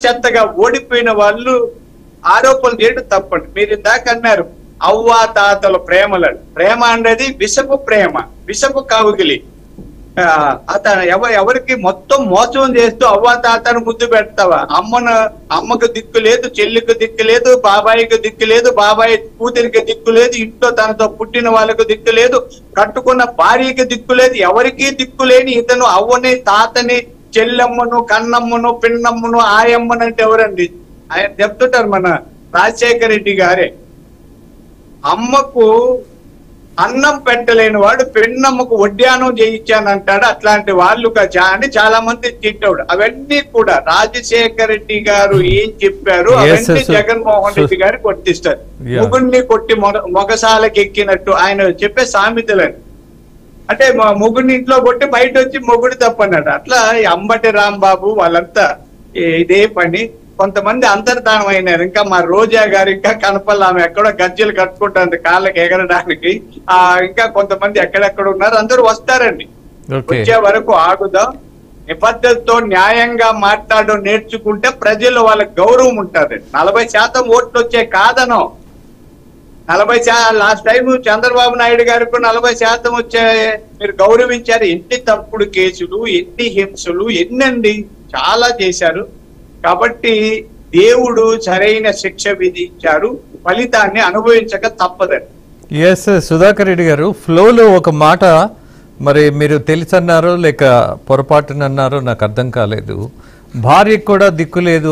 చెత్తగా ఓడిపోయిన వాళ్ళు ఆరోపణలు చేయడం తప్పండి. మీరు ఇందాక అన్నారు అవ్వా తాతల ప్రేమలను. ప్రేమ అనేది విషపు ప్రేమ, విషపు కవుగిలి. అతను ఎవరికి మొత్తం మోసం చేస్తూ అవ్వా తాతను ముద్దు పెడతావా? అమ్మకు దిక్కు లేదు, చెల్లికి దిక్కు లేదు, బాబాయికి దిక్కు లేదు, బాబాయి కూతురికి దిక్కు లేదు, ఇంట్లో తనతో పుట్టిన వాళ్ళకు దిక్కు లేదు, కట్టుకున్న భార్యకి దిక్కు లేదు, ఎవరికి దిక్కు లేని ఇతను అవ్వని తాతని చెల్లమ్మను కన్నమ్మను పిన్నమ్మను ఆయమ్మను అంటే ఎవరండి? ఆయన చెప్తుంటారు మన రాజశేఖర రెడ్డి గారే, అమ్మకు అన్నం పెట్టలేని వాడు పెన్నమ్మకు వడ్డానం చేయించానంటాడు. అట్లాంటి వాళ్ళు అని చాలా మంది తిట్టాడు. అవన్నీ కూడా రాజశేఖర రెడ్డి గారు ఏం చెప్పారు అవన్నీ జగన్మోహన్ రెడ్డి గారు కొట్టిస్తారు. ముగుడిని కొట్టి మొగసాలకి ఎక్కినట్టు ఆయన చెప్పే సామెతలని. అంటే మొగుడిని ఇంట్లో కొట్టి బయట వచ్చి మొగుడు తప్పన్నాడు. అట్లా అంబటి రాంబాబు వాళ్ళంతా ఇదే పని. కొంతమంది అంతర్ధానం అయినారు. ఇంకా మా రోజా గారు ఇంకా కనపల్లి, ఆమె ఎక్కడో గజ్జలు కట్టుకుంటుంది కాళ్ళకి ఎగరడానికి. ఇంకా కొంతమంది ఎక్కడెక్కడ ఉన్నారు, అందరూ వస్తారండి. వచ్చే వరకు ఆగుదాం. నిబద్ధతతో న్యాయంగా మాట్లాడడం నేర్చుకుంటే ప్రజల్లో వాళ్ళకి గౌరవం ఉంటుంది. 40% ఓట్లు వచ్చే కాదనో, 40% లాస్ట్ టైం చంద్రబాబు నాయుడు గారికి 40% వచ్చే మీరు గౌరవించారు. ఎన్ని తప్పుడు కేసులు, ఎన్ని హింసలు, ఎన్నండి చాలా చేశారు. కాబట్టి దేవుడు సరైన శిక్ష విధించారు, ఫలితాన్ని అనుభవించక తప్పదండి. ఎస్ సుధాకర్ రెడ్డి గారు, ఫ్లోలో ఒక మాట మరి మీరు తెలుసన్నారో లేక పొరపాటునన్నారో నాకు అర్థం కాలేదు. భార్యకు కూడా దిక్కు లేదు